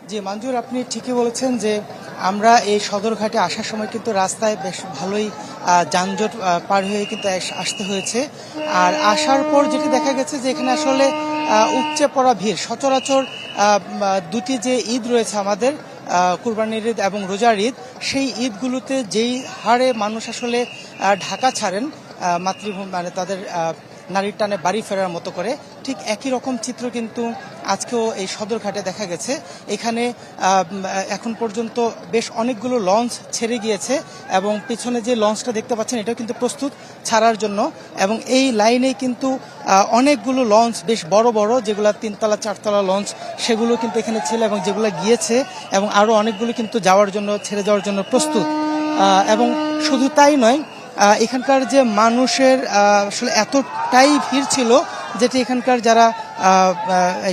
জি মঞ্জুর, আপনি ঠিকই বলেছেন যে আমরা এই সদরঘাটে আসার সময় কিন্তু রাস্তায় বেশ ভালোই যানজট পার হয়ে কিন্তু আসতে হয়েছে। আর আসার পর যেটি দেখা গেছে যে এখানে আসলে উপচে পড়া ভিড় সচরাচর দুটি যে ঈদ রয়েছে আমাদের, কুরবানির ঈদ এবং রোজার ঈদ, সেই ঈদগুলোতে যেই হারে মানুষ আসলে ঢাকা ছাড়েন মাতৃভূমি মানে তাদের নারীর টানে বাড়ি ফেরার মতো করে, ঠিক একই রকম চিত্র কিন্তু আজকেও এই সদরঘাটে দেখা গেছে। এখানে এখন পর্যন্ত বেশ অনেকগুলো লঞ্চ ছেড়ে গিয়েছে এবং পিছনে যে লঞ্চটা দেখতে পাচ্ছেন এটাও কিন্তু প্রস্তুত ছাড়ার জন্য। এবং এই লাইনেই কিন্তু অনেকগুলো লঞ্চ বেশ বড় বড়, যেগুলো 3তলা 4তলা লঞ্চ, সেগুলো কিন্তু এখানে ছিল এবং যেগুলো গিয়েছে এবং আরও অনেকগুলো কিন্তু যাওয়ার জন্য, ছেড়ে যাওয়ার জন্য প্রস্তুত। এবং শুধু তাই নয়, এখানকার যে মানুষের আসলে এতটাই ভিড় ছিল যেটি এখানকার যারা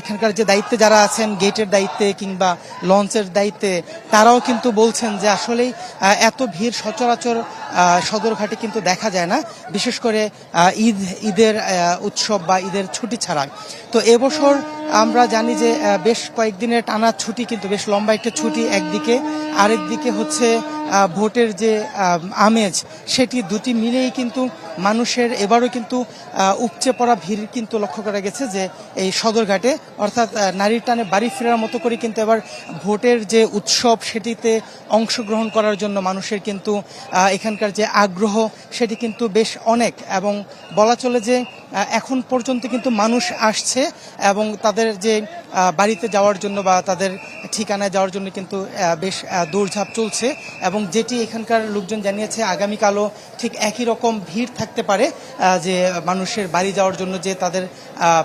এখানকার যে দায়িত্বে যারা আছেন, গেটের দায়িত্বে কিংবা লঞ্চের দায়িত্বে, তারাও কিন্তু বলছেন যে আসলেই এত ভিড় সচরাচর সদরঘাটে কিন্তু দেখা যায় না, বিশেষ করে ঈদের উৎসব বা ঈদের ছুটি ছাড়া। তো এবছর আমরা জানি যে বেশ কয়েকদিনের টানা ছুটি, কিন্তু বেশ লম্বা একটা ছুটি একদিকে, আরেকদিকে হচ্ছে ভোটের যে আমেজ, সেটি দুটি মিলেই কিন্তু মানুষের এবারও কিন্তু উপচে পড়া ভিড় কিন্তু লক্ষ্য করা গেছে যে এই সদরঘাটে, অর্থাৎ নারীর টানে বাড়ি ফেরার মতো করে কিন্তু এবার ভোটের যে উৎসব সেটিতে অংশগ্রহণ করার জন্য মানুষের কিন্তু এখানকার যে আগ্রহ সেটি কিন্তু বেশ অনেক। এবং বলা চলে যে এখন পর্যন্ত কিন্তু মানুষ আসছে এবং তাদের যে বাড়িতে যাওয়ার জন্য বা তাদের ঠিকানায় যাওয়ার জন্য কিন্তু বেশ দৌড়ঝাঁপ চলছে। এবং যেটি এখানকার লোকজন জানিয়েছে, আগামীকালও ঠিক একই রকম ভিড় থাকতে পারে, যে মানুষের বাড়ি যাওয়ার জন্য যে তাদের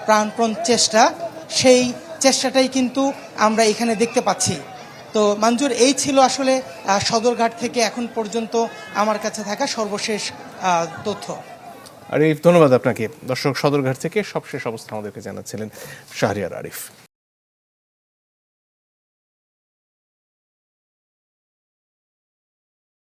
প্রাণপণ চেষ্টা, সেই চেষ্টাটাই কিন্তু আমরা এখানে দেখতে পাচ্ছি। তো মঞ্জুর, এই ছিল আসলে সদরঘাট থেকে এখন পর্যন্ত আমার কাছে থাকা সর্বশেষ তথ্য। আরিফ, ধন্যবাদ আপনাকে। দর্শক, সদরঘাট থেকে সবশেষ অবস্থা আমাদেরকে জানাচ্ছিলেন শাহরিয়ার আরিফ।